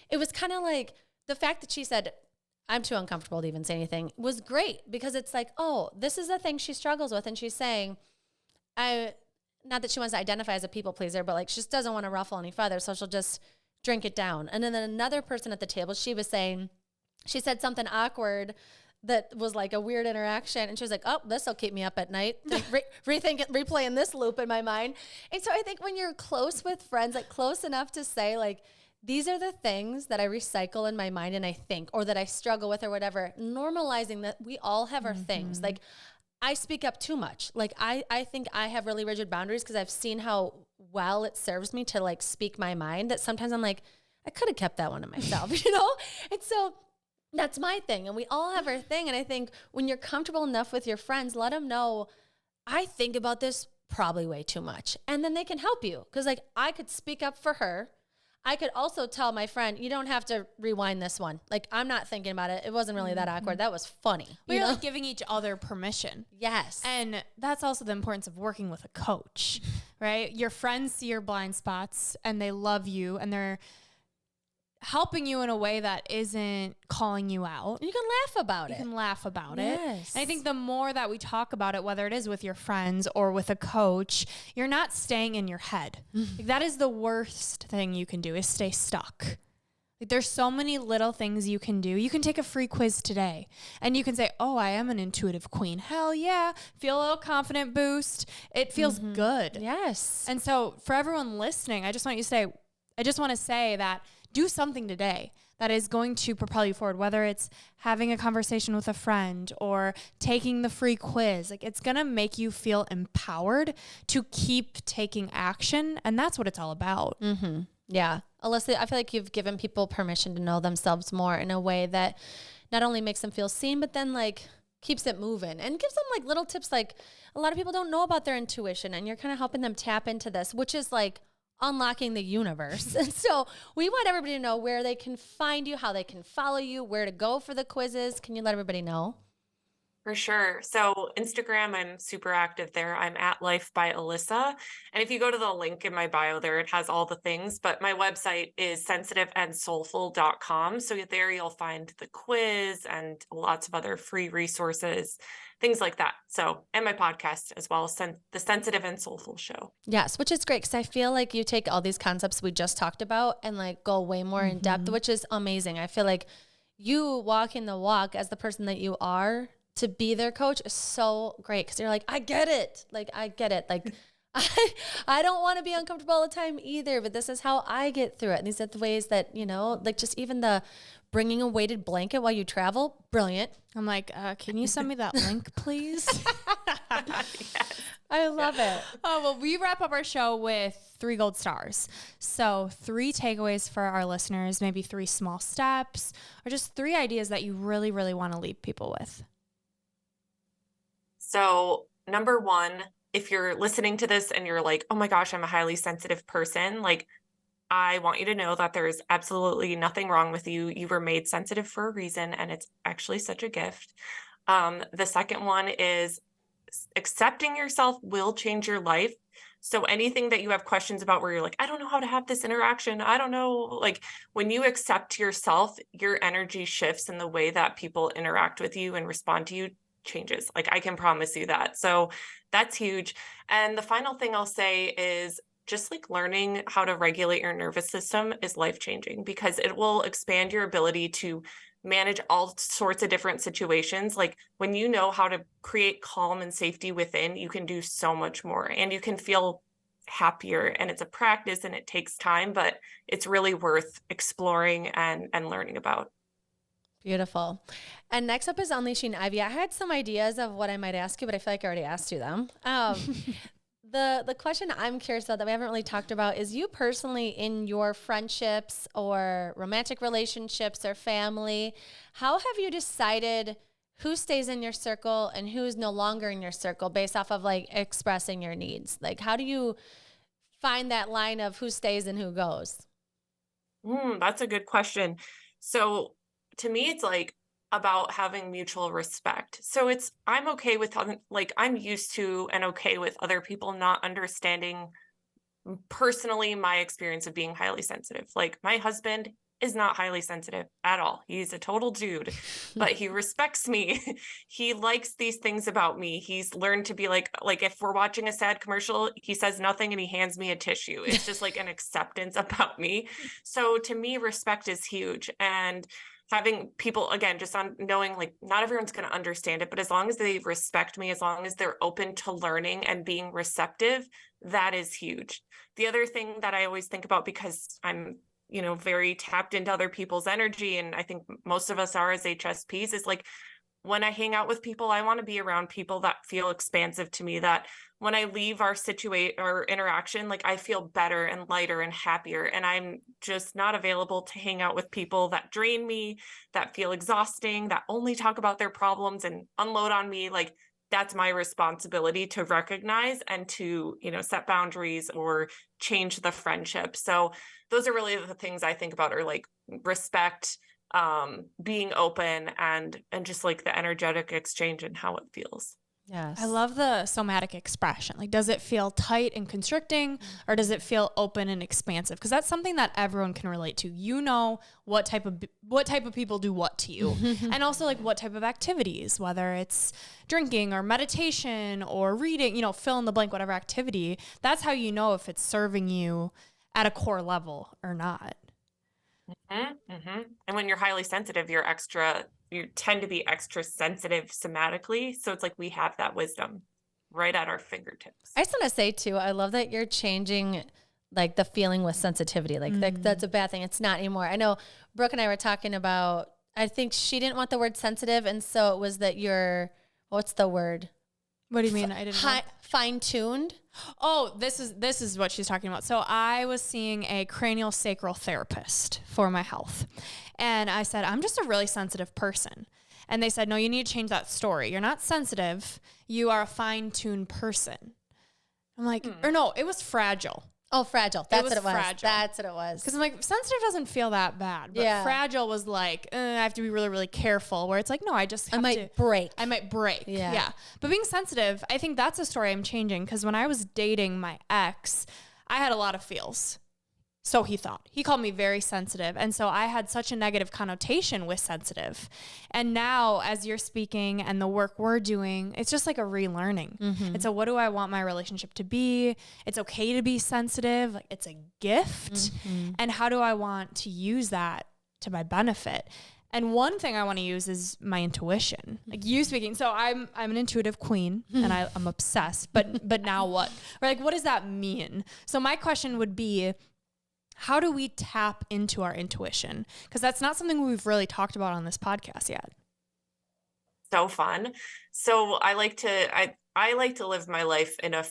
it was kind of like the fact that she said, I'm too uncomfortable to even say anything was great because it's like, oh, this is the thing she struggles with. And she's saying, not that she wants to identify as a people pleaser, but like she just doesn't want to ruffle any feathers. So she'll just drink it down. And then another person at the table, she said something awkward that was like a weird interaction. And she was like, oh, this will keep me up at night. Replaying this loop in my mind. And so I think when you're close with friends, like close enough to say like, these are the things that I recycle in my mind and I think, or that I struggle with or whatever, normalizing that we all have our things. Like I speak up too much. Like I think I have really rigid boundaries because I've seen how well it serves me to like speak my mind that sometimes I'm like, I could have kept that one to myself, you know? And so that's my thing. And we all have our thing. And I think when you're comfortable enough with your friends, let them know, I think about this probably way too much. And then they can help you. Because like I could speak up for her. I could also tell my friend, you don't have to rewind this one. Like, I'm not thinking about it. It wasn't really that awkward. That was funny. We're like giving each other permission. Yes. And that's also the importance of working with a coach, right? Your friends see your blind spots and they love you and they're helping you in a way that isn't calling you out. You can laugh about it. You can laugh about it. Yes. And I think the more that we talk about it, whether it is with your friends or with a coach, you're not staying in your head. Like, that is the worst thing you can do, is stay stuck. Like, there's so many little things you can do. You can take a free quiz today and you can say, oh, I am an intuitive queen. Hell yeah. Feel a little confident boost. It feels good. Yes. And so for everyone listening, I just want to say that do something today that is going to propel you forward, whether it's having a conversation with a friend or taking the free quiz. Like, it's going to make you feel empowered to keep taking action. And that's what it's all about. Mm-hmm. Yeah. Alissa, I feel like you've given people permission to know themselves more in a way that not only makes them feel seen, but then like keeps it moving and gives them like little tips. Like, a lot of people don't know about their intuition and you're kind of helping them tap into this, which is like unlocking the universe. And so we want everybody to know where they can find you, how they can follow you, where to go for the quizzes. Can you let everybody know? For sure. So Instagram, I'm super active there. I'm at Life by Alissa. And if you go to the link in my bio there, it has all the things, but my website is sensitiveandsoulful.com. So there you'll find the quiz and lots of other free resources, things like that. So, and my podcast as well, the Sensitive and Soulful Show. Yes, which is great because I feel like you take all these concepts we just talked about and like go way more in depth, which is amazing. I feel like you walking the walk as the person that you are to be their coach is so great because you're like, I get it. Like, I get it. Like, I don't want to be uncomfortable all the time either, but this is how I get through it. And these are the ways that, you know, like just even the bringing a weighted blanket while you travel, brilliant. I'm like, can you send me that link, please? Yes. I love it. Oh, well, we wrap up our show with 3 gold stars. So 3 takeaways for our listeners, maybe 3 small steps, or just 3 ideas that you really, really want to leave people with. So number 1, if you're listening to this and you're like, oh my gosh, I'm a highly sensitive person, like, I want you to know that there is absolutely nothing wrong with you. You were made sensitive for a reason, and it's actually such a gift. The second one is accepting yourself will change your life. So anything that you have questions about where you're like, I don't know how to have this interaction, I don't know, like when you accept yourself, your energy shifts and the way that people interact with you and respond to you changes. Like I can promise you that. So that's huge. And the final thing I'll say is just like learning how to regulate your nervous system is life-changing because it will expand your ability to manage all sorts of different situations. Like when you know how to create calm and safety within, you can do so much more and you can feel happier. And it's a practice and it takes time, but it's really worth exploring and learning about. Beautiful. And next up is Unleashing Ivy. I had some ideas of what I might ask you, but I feel like I already asked you them. The question I'm curious about that we haven't really talked about is you personally in your friendships or romantic relationships or family, how have you decided who stays in your circle and who's no longer in your circle based off of like expressing your needs? Like how do you find that line of who stays and who goes? That's a good question. So to me, it's like about having mutual respect. So I'm okay with, like, I'm used to and okay with other people not understanding personally my experience of being highly sensitive. Like my husband is not highly sensitive at all. He's a total dude, but he respects me. He likes these things about me. He's learned to be like if we're watching a sad commercial, he says nothing and he hands me a tissue. It's just like an acceptance about me. So to me, respect is huge. And having people, again, just on knowing like not everyone's going to understand it, but as long as they respect me, as long as they're open to learning and being receptive, that is huge. The other thing that I always think about, because I'm, very tapped into other people's energy, and I think most of us are as HSPs, is like when I hang out with people, I want to be around people that feel expansive to me, that when I leave our interaction, like I feel better and lighter and happier. And I'm just not available to hang out with people that drain me, that feel exhausting, that only talk about their problems and unload on me. Like that's my responsibility to recognize and to, set boundaries or change the friendship. So those are really the things I think about, are like respect, being open, and just like the energetic exchange and how it feels. Yes. I love the somatic expression. Like, does it feel tight and constricting, or does it feel open and expansive? Because that's something that everyone can relate to. What type of people do what to you, and also like what type of activities, whether it's drinking or meditation or reading, fill in the blank, whatever activity. That's how you know if it's serving you at a core level or not. Mm-hmm, mm-hmm. And when you're highly sensitive, you tend to be extra sensitive somatically. So it's like we have that wisdom right at our fingertips. I just want to say too, I love that you're changing like the feeling with sensitivity. Like that's a bad thing. It's not anymore. I know Brooke and I were talking about, I think she didn't want the word sensitive. And so it was that what's the word? What do you mean? I didn't know. Fine-tuned. Oh, this is what she's talking about. So I was seeing a cranial sacral therapist for my health. And I said, I'm just a really sensitive person. And they said, no, you need to change that story. You're not sensitive. You are a fine-tuned person. I'm like, or no, it was fragile. Oh, fragile. That's what it was. Fragile. That's what it was. Because I'm like, sensitive doesn't feel that bad. But fragile was like, I have to be really, really careful. Where it's like, no, I might break. I might break. Yeah. But being sensitive, I think that's a story I'm changing. Because when I was dating my ex, I had a lot of feels. So he thought. He called me very sensitive. And so I had such a negative connotation with sensitive. And now as you're speaking and the work we're doing, it's just like a relearning. Mm-hmm. It's what do I want my relationship to be? It's okay to be sensitive. Like it's a gift. Mm-hmm. And how do I want to use that to my benefit? And one thing I want to use is my intuition, like you speaking. So I'm an intuitive queen and I'm obsessed, but now what? Or like, what does that mean? So my question would be, how do we tap into our intuition? Because that's not something we've really talked about on this podcast yet. So fun. So I like to live my life in a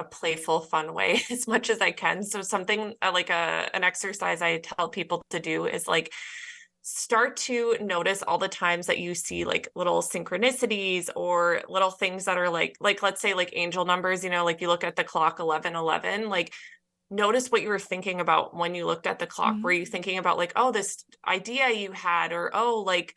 playful, fun way as much as I can. So something like an exercise I tell people to do is like start to notice all the times that you see like little synchronicities or little things that are like let's say like angel numbers, like you look at the clock 11:11, like notice what you were thinking about when you looked at the clock. Mm-hmm. Were you thinking about like, oh, this idea you had, or, oh, like,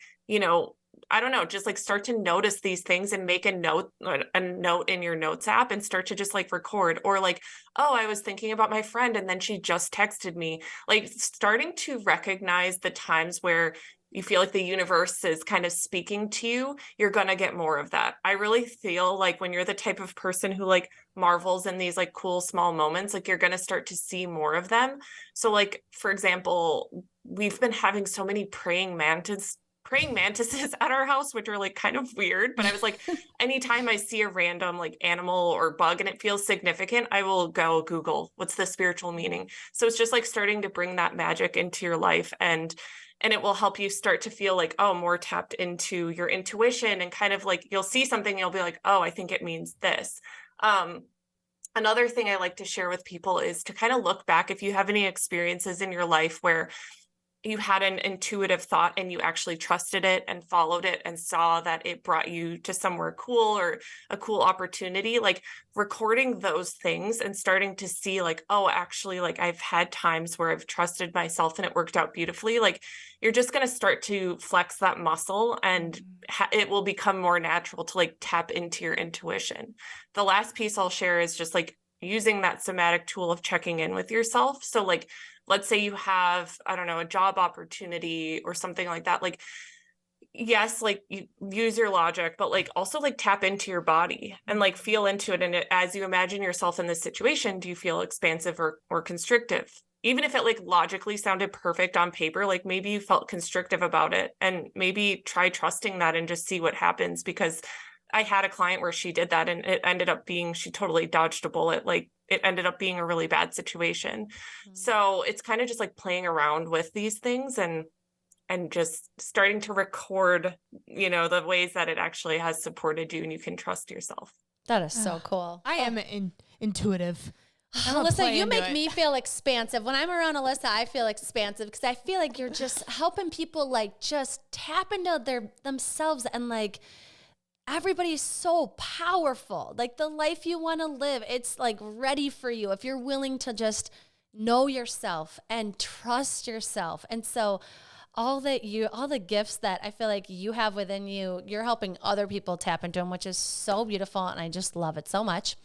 I don't know, just like start to notice these things and make a note in your notes app and start to just like record, or like, oh, I was thinking about my friend and then she just texted me. Like starting to recognize the times where you feel like the universe is kind of speaking to you, you're going to get more of that. I really feel like when you're the type of person who like marvels in these like cool small moments, like you're going to start to see more of them. So like, for example, we've been having so many praying mantises at our house, which are like kind of weird. But I was like, anytime I see a random like animal or bug and it feels significant, I will go Google what's the spiritual meaning. So it's just like starting to bring that magic into your life, and it will help you start to feel like, oh, more tapped into your intuition, and kind of like you'll see something, you'll be like, oh, I think it means this. Another thing I like to share with people is to kind of look back if you have any experiences in your life where you had an intuitive thought and you actually trusted it and followed it and saw that it brought you to somewhere cool or a cool opportunity, like recording those things and starting to see like, oh, actually, like I've had times where I've trusted myself and it worked out beautifully. Like you're just going to start to flex that muscle, and it will become more natural to like tap into your intuition. The last piece I'll share is just like using that somatic tool of checking in with yourself. So like, let's say you have, I don't know, a job opportunity or something like that. Like, yes, like you use your logic, but like also like tap into your body and like feel into it. And as you imagine yourself in this situation, do you feel expansive or constrictive? Even if it like logically sounded perfect on paper, like maybe you felt constrictive about it, and maybe try trusting that and just see what happens. Because I had a client where she did that and it ended up being, she totally dodged a bullet. Like it ended up being a really bad situation. So it's kind of just like playing around with these things and just starting to record, the ways that it actually has supported you and you can trust yourself. That is so cool. I am intuitive. Alissa, you make me feel expansive. When I'm around Alissa, I feel expansive because I feel like you're just helping people like just tap into themselves, and like everybody's so powerful. Like the life you want to live, it's like ready for you if you're willing to just know yourself and trust yourself. And so all the gifts that I feel like you have within you, you're helping other people tap into them, which is so beautiful. And I just love it so much.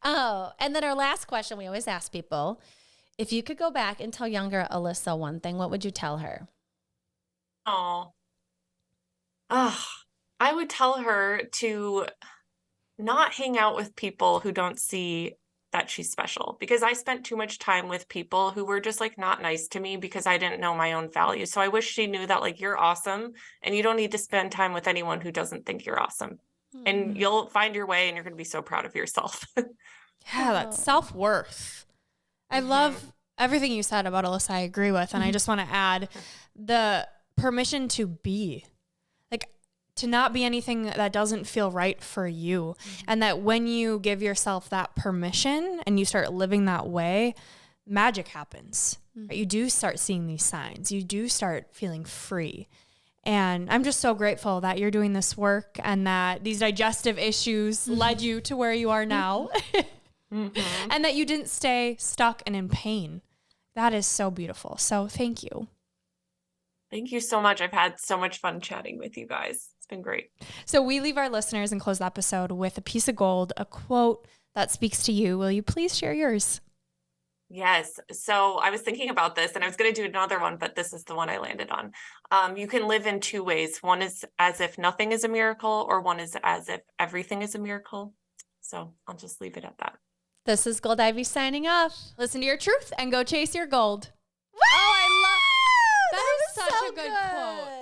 Oh, and then our last question, we always ask people, if you could go back and tell younger Alissa one thing, what would you tell her? I would tell her to not hang out with people who don't see that she's special, because I spent too much time with people who were just like not nice to me because I didn't know my own value. So I wish she knew that like you're awesome and you don't need to spend time with anyone who doesn't think you're awesome. And you'll find your way and you're going to be so proud of yourself. Yeah, that's self-worth. I love everything you said about Alissa. I agree with. And I just want to add the permission to be. To not be anything that doesn't feel right for you. And that when you give yourself that permission and you start living that way, magic happens. Right? You do start seeing these signs. You do start feeling free. And I'm just so grateful that you're doing this work and that these digestive issues led you to where you are now. And that you didn't stay stuck and in pain. That is so beautiful. So thank you. Thank you so much. I've had so much fun chatting with you guys. It's been great. So we leave our listeners and close the episode with a piece of gold, a quote that speaks to you. Will you please share yours? Yes. So I was thinking about this and I was going to do another one, but this is the one I landed on. You can live in two ways. One is as if nothing is a miracle, or one is as if everything is a miracle. So I'll just leave it at that. This is Gold Ivy signing off. Listen to your truth and go chase your gold. Woo! Oh, I love that is such a good quote.